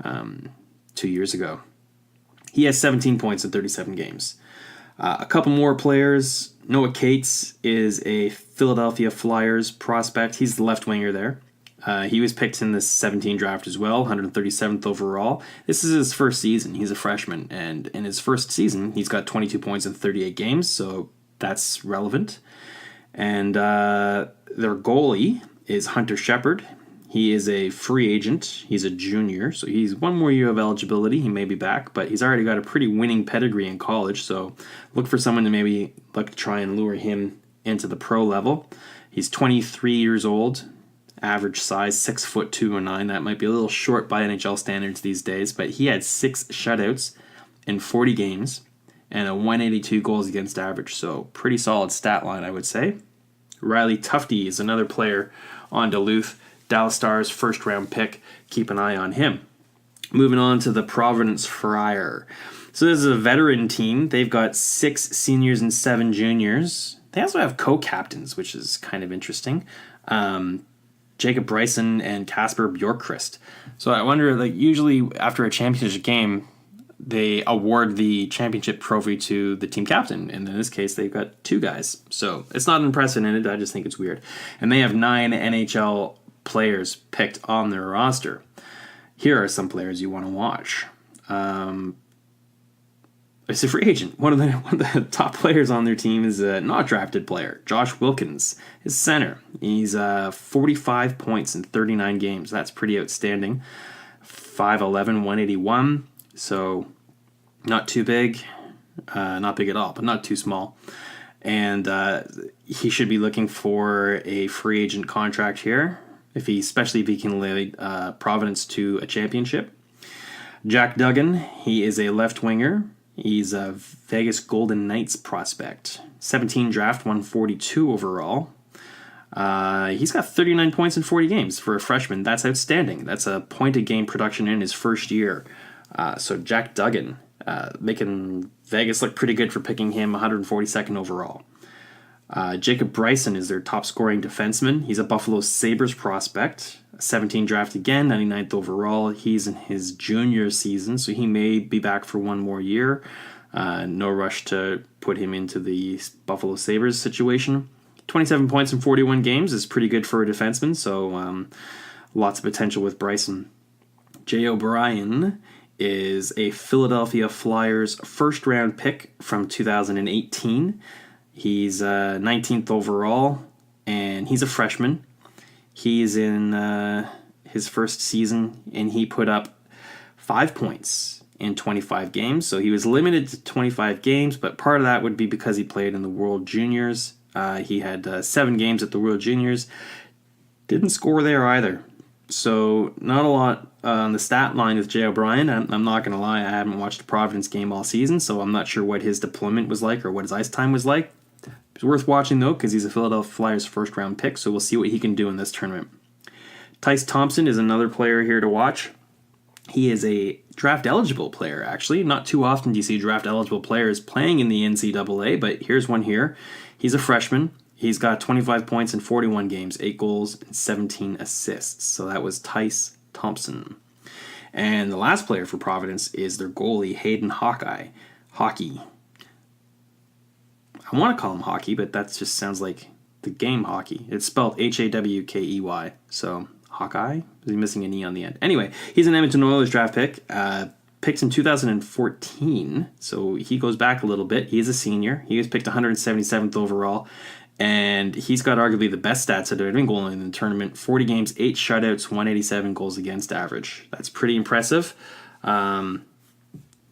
2 years ago. He has 17 points in 37 games. A couple more players. Noah Cates is a Philadelphia Flyers prospect. He's the left winger there. He was picked in the 17 draft as well, 137th overall. This is his first season. He's a freshman, and in his first season, he's got 22 points in 38 games, so that's relevant. And their goalie is Hunter Shepard. He is a free agent. He's a junior, so he's 1 more year of eligibility. He may be back, but he's already got a pretty winning pedigree in college, so look for someone to maybe look to try and lure him into the pro level. He's 23 years old, average size, 6'2", 209. That might be a little short by NHL standards these days, but he had 6 shutouts in 40 games and a 182 goals against average, so pretty solid stat line, I would say. Riley Tufte is another player on Duluth. Dallas Stars first round pick. Keep an eye on him. Moving on to the Providence Friar. So this is a veteran team. They've got 6 seniors and 7 juniors. They also have co-captains, which is kind of interesting. Jacob Bryson and Casper Bjorkqvist. So I wonder, usually after a championship game, they award the championship trophy to the team captain. And in this case, they've got 2 guys. So it's not unprecedented. I just think it's weird. And they have 9 NHL players picked on their roster. Here are some players you want to watch. It's a free agent. One of the top players on their team is a not drafted player, Josh Wilkins, his center. He's 45 points in 39 games. That's pretty outstanding. 5'11", 181. So not too big, not big at all, but not too small. And he should be looking for a free agent contract here, especially if he can lead Providence to a championship. Jack Duggan, he is a left winger. He's a Vegas Golden Knights prospect. 17 draft, 142 overall. He's got 39 points in 40 games for a freshman. That's outstanding. That's a point-a-game production in his first year. So Jack Duggan, making Vegas look pretty good for picking him 142nd overall. Jacob Bryson is their top-scoring defenseman. He's a Buffalo Sabres prospect. 17 draft again, 99th overall. He's in his junior season, so he may be back for one more year. No rush to put him into the Buffalo Sabres situation. 27 points in 41 games is pretty good for a defenseman, so lots of potential with Bryson. Jay O'Brien is a Philadelphia Flyers first-round pick from 2018. He's 19th overall, and he's a freshman. He's in his first season, and he put up 5 points in 25 games. So he was limited to 25 games, but part of that would be because he played in the World Juniors. He had 7 games at the World Juniors. Didn't score there either. So not a lot on the stat line with Jay O'Brien. I'm not going to lie, I haven't watched a Providence game all season, so I'm not sure what his deployment was like or what his ice time was like. It's worth watching, though, because he's a Philadelphia Flyers first-round pick, so we'll see what he can do in this tournament. Tyce Thompson is another player here to watch. He is a draft-eligible player, actually. Not too often do you see draft-eligible players playing in the NCAA, but here's one here. He's a freshman. He's got 25 points in 41 games, 8 goals, and 17 assists. So that was Tyce Thompson. And the last player for Providence is their goalie, Hayden Hockey. I want to call him hockey, but that just sounds like the game hockey. It's spelled Hawkey. So, Hawkeye? Is he missing an E on the end? Anyway, he's an Edmonton Oilers draft pick. Picked in 2014, so he goes back a little bit. He is a senior. He was picked 177th overall, and he's got arguably the best stats at any goalie in the tournament. 40 games, 8 shutouts, 187 goals against average. That's pretty impressive. So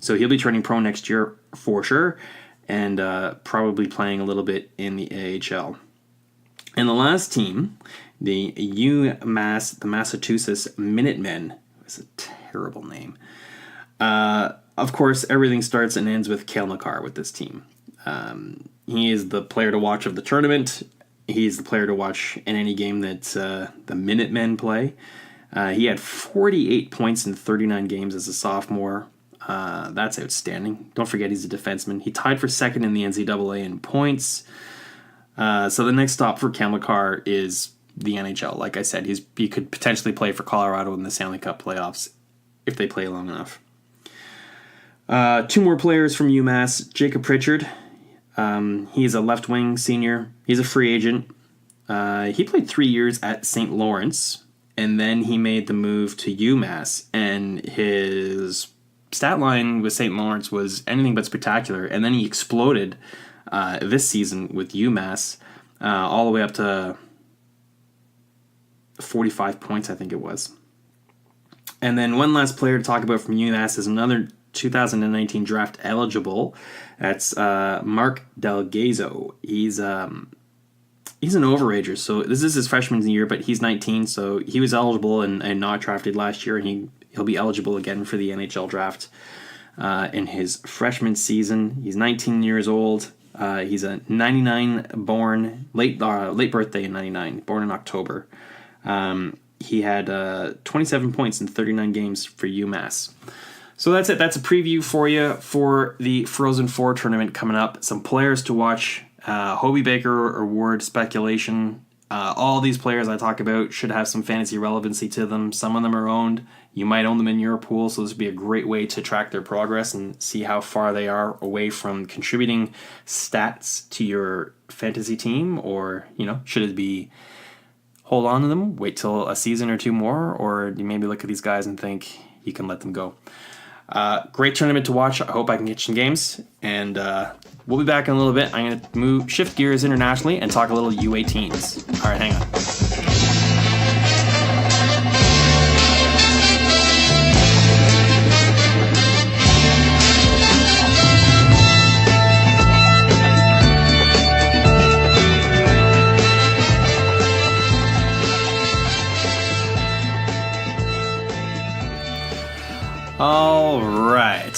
he'll be turning pro next year for sure, and probably playing a little bit in the AHL. And the last team, the UMass, the Massachusetts Minutemen. It's a terrible name. Of course, everything starts and ends with Cale Makar with this team. He is the player to watch of the tournament. He's the player to watch in any game that the Minutemen play. He had 48 points in 39 games as a sophomore. That's outstanding. Don't forget he's a defenseman. He tied for second in the NCAA in points. So the next stop for Cale Makar is the NHL. Like I said, he could potentially play for Colorado in the Stanley Cup playoffs if they play long enough. 2 more players from UMass. Jacob Pritchard. He's a left wing senior. He's a free agent. He played 3 years at St. Lawrence, and then he made the move to UMass, and his stat line with St. Lawrence was anything but spectacular, and then he exploded this season with UMass all the way up to 45 points, I think it was. And then one last player to talk about from UMass is another 2019 draft eligible. That's Mark Delgazo. He's an overager, so this is his freshman year, but he's 19, so he was eligible and not drafted last year, and he'll be eligible again for the NHL draft in his freshman season. He's 19 years old. He's a 99 born, late birthday in 99, born in October. He had 27 points in 39 games for UMass. So that's it. That's a preview for you for the Frozen Four tournament coming up. Some players to watch. Hobie Baker Award speculation. All these players I talk about should have some fantasy relevancy to them. Some of them are owned. You might own them in your pool, so this would be a great way to track their progress and see how far they are away from contributing stats to your fantasy team. Or, should it be hold on to them, wait till a season or 2 more, or you maybe look at these guys and think you can let them go. Great tournament to watch. I hope I can catch some games. And we'll be back in a little bit. I'm going to shift gears internationally and talk a little U18s. All right, hang on. All right,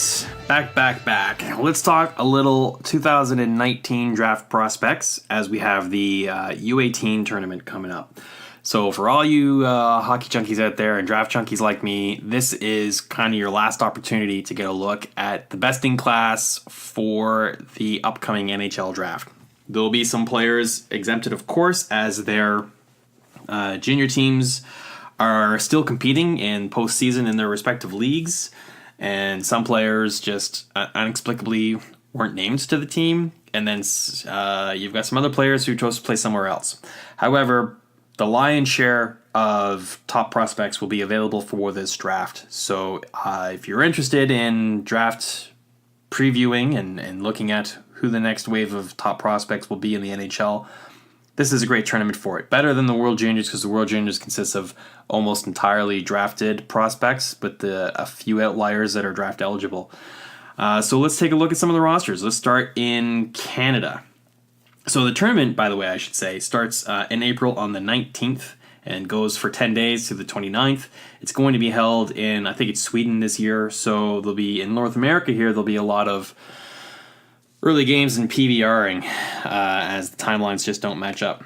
back. Let's talk a little 2019 draft prospects as we have the U18 tournament coming up. So for all you hockey junkies out there and draft junkies like me, this is kind of your last opportunity to get a look at the best in class for the upcoming NHL draft. There'll be some players exempted, of course, as their junior teams are still competing in postseason in their respective leagues, and some players just inexplicably weren't named to the team, and then you've got some other players who chose to play somewhere else. However, the lion's share of top prospects will be available for this draft. So if you're interested in draft previewing and looking at who the next wave of top prospects will be in the NHL, this is a great tournament for it. Better than the World Juniors, because the World Juniors consists of almost entirely drafted prospects, but a few outliers that are draft eligible. So let's take a look at some of the rosters. Let's start in Canada. So the tournament, by the way, I should say, starts in April on the 19th and goes for 10 days to the 29th. It's going to be held in, I think it's Sweden this year. So there'll be, in North America here, there'll be a lot of early games and PVRing as the timelines just don't match up.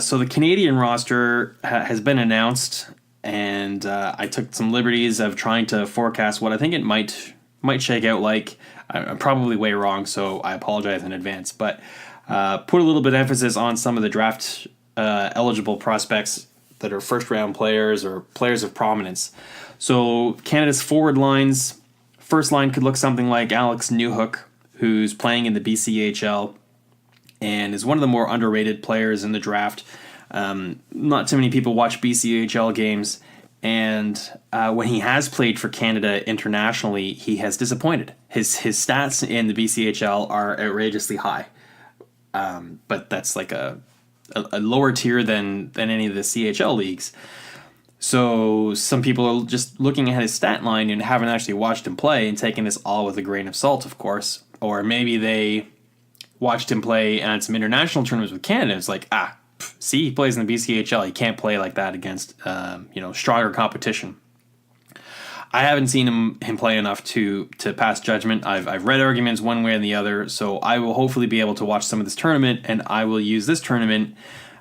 So the Canadian roster has been announced, and I took some liberties of trying to forecast what I think it might shake out like. I'm probably way wrong, so I apologize in advance. But put a little bit of emphasis on some of the draft eligible prospects that are first-round players or players of prominence. So Canada's forward lines, first line could look something like Alex Newhook, who's playing in the BCHL and is one of the more underrated players in the draft. Not too many people watch BCHL games, and when he has played for Canada internationally, he has disappointed. His stats in the BCHL are outrageously high, but that's like a lower tier than any of the CHL leagues. So some people are just looking at his stat line and haven't actually watched him play and taking this all with a grain of salt, of course. Or maybe they watched him play at some international tournaments with Canada. It's like, see, he plays in the BCHL. He can't play like that against stronger competition. I haven't seen him play enough to pass judgment. I've read arguments one way and the other, so I will hopefully be able to watch some of this tournament, and I will use this tournament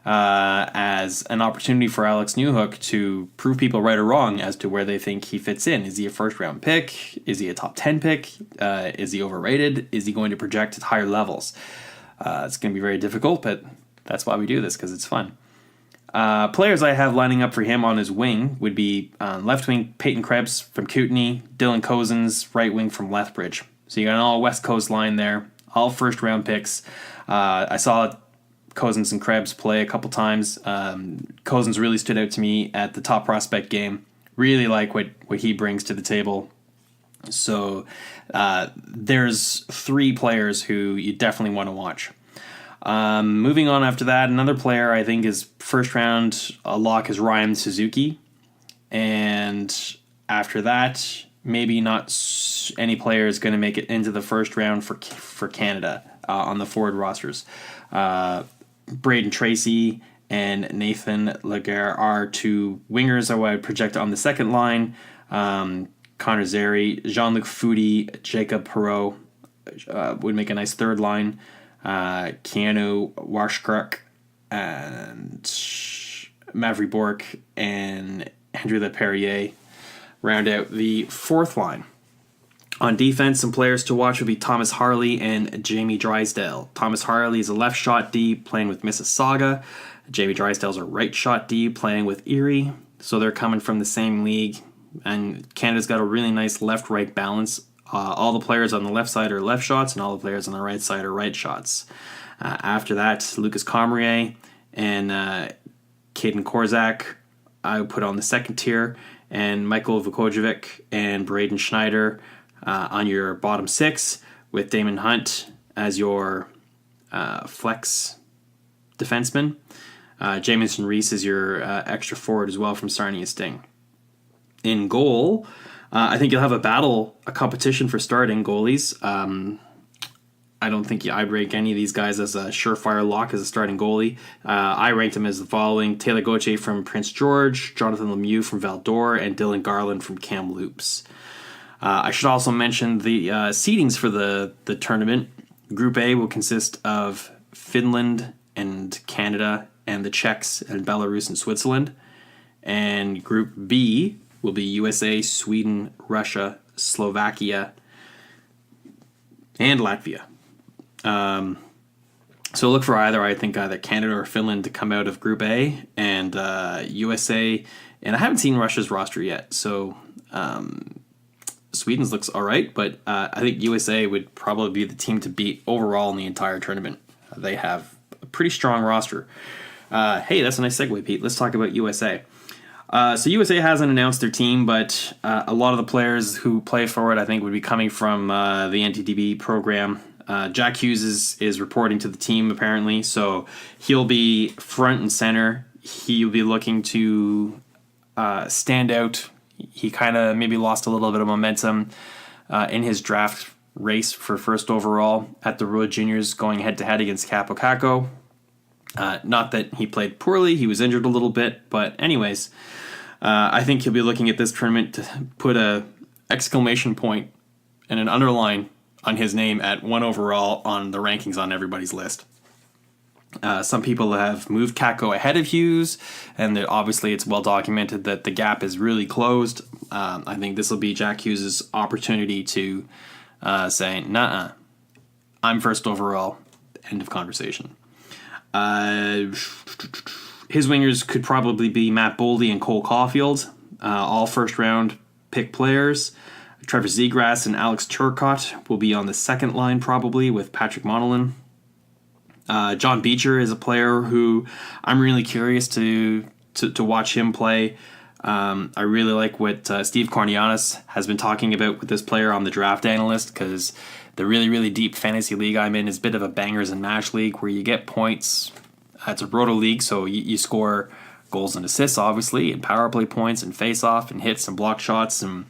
as an opportunity for Alex Newhook to prove people right or wrong as to where they think he fits in. Is he a first-round pick? Is he a top 10 pick? Is he overrated? Is he going to project at higher levels? It's going to be very difficult, but that's why we do this, because it's fun. Players I have lining up for him on his wing would be left wing Peyton Krebs from Kootenay, Dylan Cozens, right wing from Lethbridge. So you got an all West Coast line there, all first-round picks. I saw Cozens and Krebs play a couple times. Cozens really stood out to me at the top prospect game. Really like what he brings to the table. So there's three players who you definitely want to watch. Moving on after that, another player I think is first round a lock is Ryan Suzuki. And after that, maybe not any player is going to make it into the first round for Canada on the forward rosters. Braden Tracy and Nathan Laguerre are two wingers I would project on the second line. Connor Zary, Jean-Luc Foudy, Jacob Perreault would make a nice third line. Keanu Warshkruk and Mavry Bork and Andrew Leperrier round out the fourth line. On defense, some players to watch would be Thomas Harley and Jamie Drysdale. Thomas Harley is a left shot D playing with Mississauga. Jamie Drysdale's a right shot D playing with Erie. So they're coming from the same league. And Canada's got a really nice left-right balance. All the players on the left side are left shots, and all the players on the right side are right shots. After that, Lucas Comrie and Caden Korzak I would put on the second tier, and Michael Vukovic and Braden Schneider on your bottom 6, with Damon Hunt as your flex defenseman. Jamison Reese is your extra forward as well from Sarnia Sting. In goal, I think you'll have a competition for starting goalies. I don't think I'd rank any of these guys as a surefire lock as a starting goalie. I ranked them as the following: Taylor Gauthier from Prince George, Jonathan Lemieux from Val d'Or, and Dylan Garland from Kamloops. I should also mention the seedings for the tournament. Group A will consist of Finland and Canada and the Czechs and Belarus and Switzerland. And Group B will be USA, Sweden, Russia, Slovakia, and Latvia. So look for either Canada or Finland to come out of Group A, and USA. And I haven't seen Russia's roster yet, so Sweden's looks all right, but I think USA would probably be the team to beat overall in the entire tournament. They have a pretty strong roster. Hey, that's a nice segue, Pete. Let's talk about USA. So USA hasn't announced their team, but a lot of the players who play for it, I think, would be coming from the NTDB program. Jack Hughes is reporting to the team, apparently, so he'll be front and center. He'll be looking to stand out. He kind of maybe lost a little bit of momentum in his draft race for first overall at the World Juniors, going head-to-head against Capo Caco. Not that he played poorly, he was injured a little bit, but anyways, I think he'll be looking at this tournament to put a exclamation point and an underline on his name at 1 overall on the rankings on everybody's list. Some people have moved Caco ahead of Hughes, and obviously it's well documented that the gap is really closed. I think this will be Jack Hughes' opportunity to say, "Nuh-uh, I'm first overall." End of conversation. His wingers could probably be Matt Boldy and Cole Caulfield, all first-round pick players. Trevor Zegras and Alex Turcotte will be on the second line probably with Patrick Monolin. John Beecher is a player who I'm really curious to watch him play. I really like what Steve Kornianis has been talking about with this player on the Draft Analyst, because the really, really deep fantasy league I'm in is a bit of a bangers and mash league where you get points. It's a roto league, so you score goals and assists, obviously, and power play points and face-off and hits and block shots. And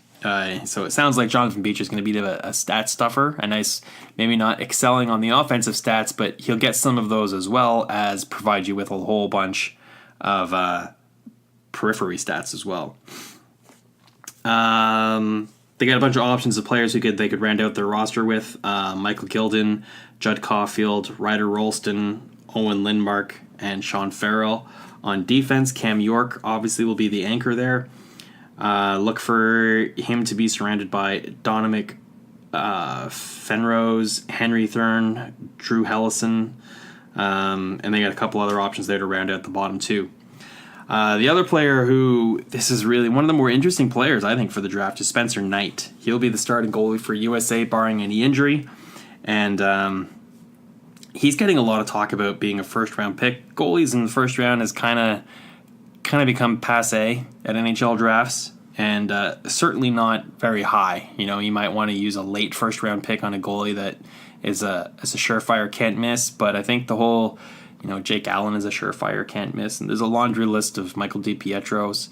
so it sounds like Jonathan Beecher is going to be a stat stuffer, a nice, maybe not excelling on the offensive stats, but he'll get some of those as well as provide you with a whole bunch of periphery stats as well. They got a bunch of options of players they could round out their roster with. Michael Gilden, Judd Caulfield, Ryder Rolston, Owen Lindmark, and Sean Farrell. On defense, Cam York obviously will be the anchor there. Look for him to be surrounded by Donomic Fenrose, Henry Thurn, Drew Hellison, and they got a couple other options there to round out the bottom two. The other player who, this is really one of the more interesting players, I think, for the draft is Spencer Knight. He'll be the starting goalie for USA, barring any injury. And he's getting a lot of talk about being a first-round pick. Goalies in the first round has kind of become passé at NHL drafts, and certainly not very high. You know, you might want to use a late first-round pick on a goalie that is a surefire can't miss, but I think the whole... Jake Allen is a surefire can't miss, and there's a laundry list of Michael DiPietros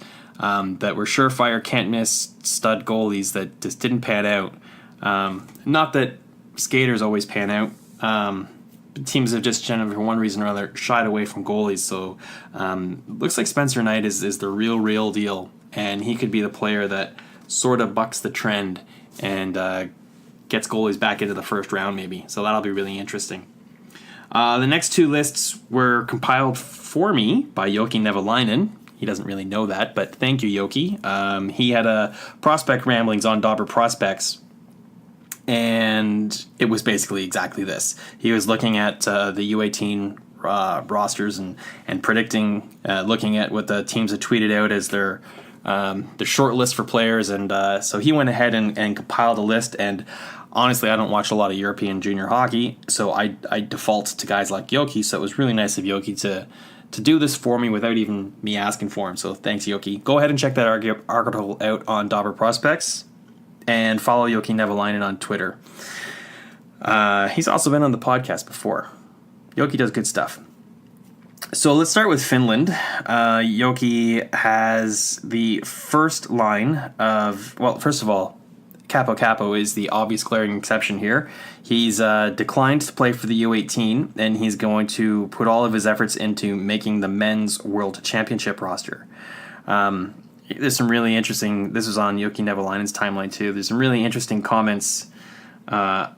that were surefire can't miss stud goalies that just didn't pan out. Not that skaters always pan out. Teams have just, for one reason or other, shied away from goalies. So looks like Spencer Knight is the real deal, and he could be the player that sort of bucks the trend and gets goalies back into the first round maybe. So that'll be really interesting. The next two lists were compiled for me by Yoki Nevalainen. He doesn't really know that, but thank you, Yoki. He had a prospect ramblings on Dauber Prospects, and it was basically exactly this. He was looking at the U18 rosters and predicting, looking at what the teams had tweeted out as their short list for players, and so he went ahead and compiled a list. And honestly, I don't watch a lot of European junior hockey, so I default to guys like Yoki, so it was really nice of Yoki to do this for me without even me asking for him. So thanks, Yoki. Go ahead and check that article out on Dobber Prospects, and follow Yoki Nevalainen on Twitter. He's also been on the podcast before. Yoki does good stuff. So let's start with Finland. Yoki has the first line of, well, first of all, Capo is the obvious glaring exception here. He's declined to play for the U18, and he's going to put all of his efforts into making the men's world championship roster. There's some really interesting, this was on Yoki Nevalainen's timeline too, there's some really interesting comments that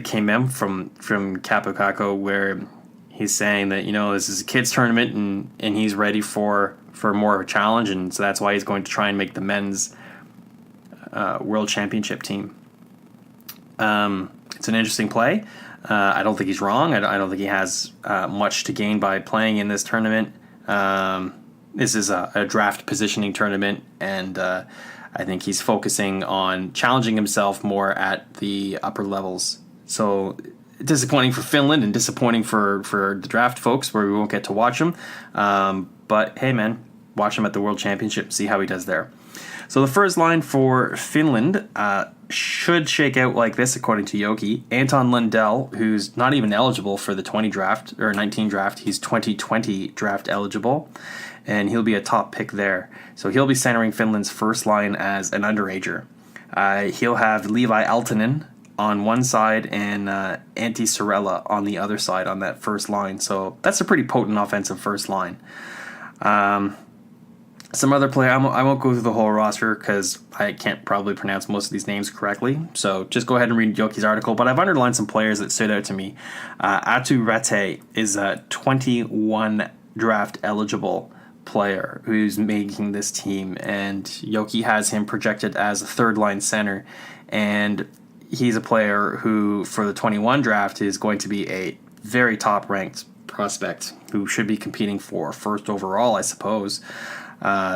came in from Capo where he's saying that, this is a kids tournament and he's ready for more of a challenge, and so that's why he's going to try and make the men's world championship team. It's an interesting play. I don't think he's wrong. I don't think he has much to gain by playing in this tournament. This is a draft positioning tournament, and I think he's focusing on challenging himself more at the upper levels. So disappointing for Finland and disappointing for the draft folks where we won't get to watch him. But hey, man, watch him at the World Championship, see how he does there. So the first line for Finland should shake out like this, according to Yoki. Anton Lundell, who's not even eligible for the 20 draft or 19 draft, he's 2020 draft eligible, and he'll be a top pick there. So he'll be centering Finland's first line as an underager. He'll have Levi Aaltonen on one side and Antti Sorella on the other side on that first line. So that's a pretty potent offensive first line. Some other player, I won't go through the whole roster because I can't probably pronounce most of these names correctly. So just go ahead and read Yoki's article. But I've underlined some players that stood out to me. Atu Rate is a 21 draft eligible player who's making this team, and Yoki has him projected as a third line center, and he's a player who for the 21 draft is going to be a very top ranked prospect who should be competing for first overall, I suppose.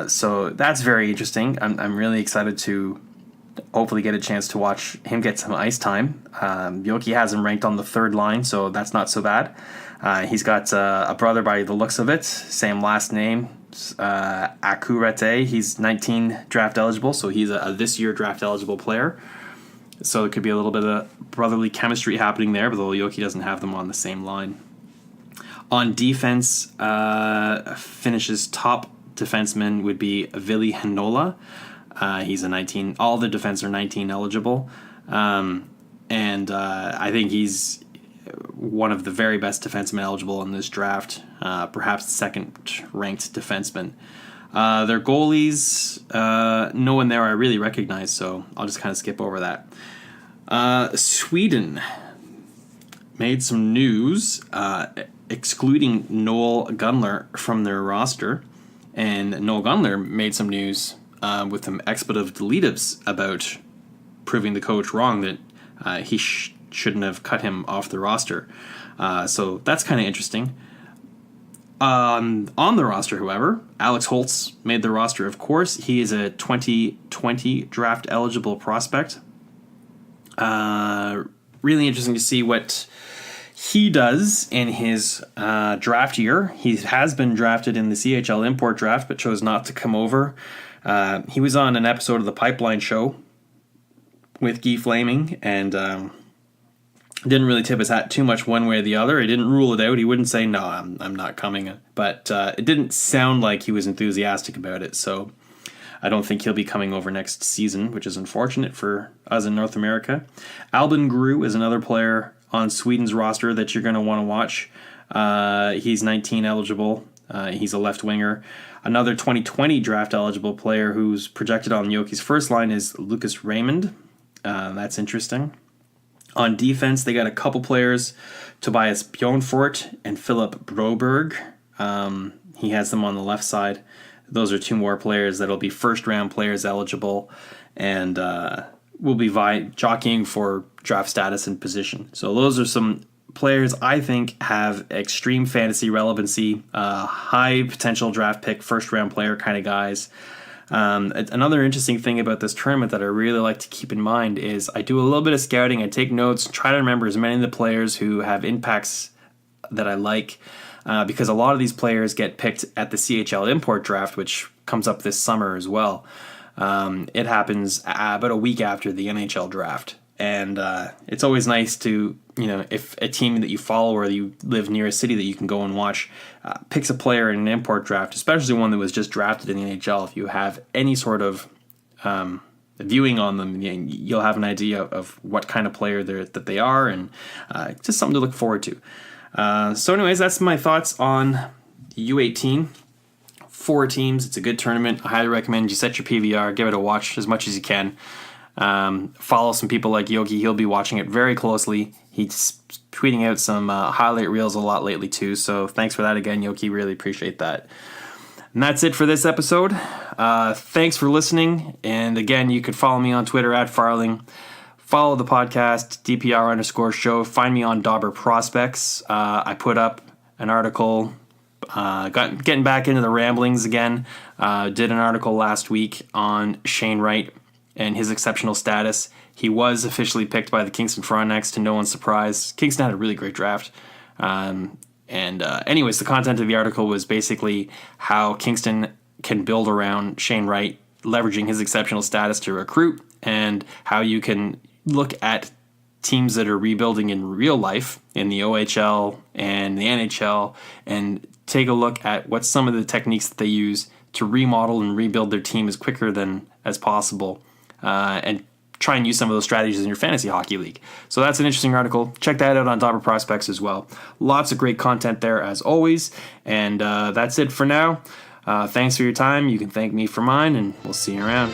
So that's very interesting. I'm really excited to hopefully get a chance to watch him get some ice time. Yoki has him ranked on the third line, so that's not so bad. He's got a brother by the looks of it, same last name, Akurete. He's 19 draft eligible, so he's a this year draft eligible player. So there could be a little bit of brotherly chemistry happening there, but though Yoki doesn't have them on the same line. On defense, Finish's top defenseman would be Ville Heinola. He's a 19. All the defense are 19 eligible, and I think he's one of the very best defensemen eligible in this draft. Perhaps the second-ranked defenseman. Their goalies, no one there I really recognize, so I'll just kind of skip over that. Sweden made some news, excluding Noel Gunler from their roster. And Noel Gunler made some news with some expletive deletives about proving the coach wrong that he shouldn't have cut him off the roster. So that's kind of interesting. On the roster, however, Alex Holtz made the roster, of course. He is a 2020 draft eligible prospect. Really interesting to see what he does in his draft year. He has been drafted in the CHL import draft, but chose not to come over. He was on an episode of the Pipeline Show with Guy Flaming, and didn't really tip his hat too much one way or the other. He didn't rule it out. He wouldn't say, no, I'm not coming. But it didn't sound like he was enthusiastic about it, so I don't think he'll be coming over next season, which is unfortunate for us in North America. Albin Gru is another player on Sweden's roster that you're going to want to watch. He's 19 eligible. He's a left winger. Another 2020 draft eligible player who's projected on Yoki's first line is Lucas Raymond. That's interesting. On defense, they got a couple players, Tobias Bjornfort and Filip Broberg. He has them on the left side. Those are two more players that'll be first-round players eligible and will be jockeying for draft status and position. So those are some players I think have extreme fantasy relevancy, high potential draft pick, first-round player kind of guys. Another interesting thing about this tournament that I really like to keep in mind is I do a little bit of scouting. I take notes, try to remember as many of the players who have impacts that I like. because a lot of these players get picked at the CHL import draft, which comes up this summer as well. It happens about a week after the NHL draft. And it's always nice to, if a team that you follow or you live near a city that you can go and watch picks a player in an import draft, especially one that was just drafted in the NHL, if you have any sort of viewing on them, you'll have an idea of what kind of player that they are, and just something to look forward to. So anyways, that's my thoughts on U18. 4 teams. It's a good tournament. I highly recommend you set your PVR, give it a watch as much as you can. Follow some people like Yogi. He'll be watching it very closely. He's tweeting out some highlight reels a lot lately too. So thanks for that again, Yogi. Really appreciate that. And that's it for this episode. Thanks for listening. And again, you can follow me on Twitter at Farling. Follow the podcast, DPR_show. Find me on Dauber Prospects. I put up an article, getting back into the ramblings again. Did an article last week on Shane Wright and his exceptional status. He was officially picked by the Kingston Frontenacs, to no one's surprise. Kingston had a really great draft. Anyways, the content of the article was basically how Kingston can build around Shane Wright, leveraging his exceptional status to recruit, and how you can look at teams that are rebuilding in real life in the OHL and the NHL and take a look at what some of the techniques that they use to remodel and rebuild their team as quicker as possible, and try and use some of those strategies in your fantasy hockey league. So that's an interesting article. Check that out on Dauber Prospects as well. Lots of great content there as always. And that's it for now. Thanks for your time. You can thank me for mine, and we'll see you around.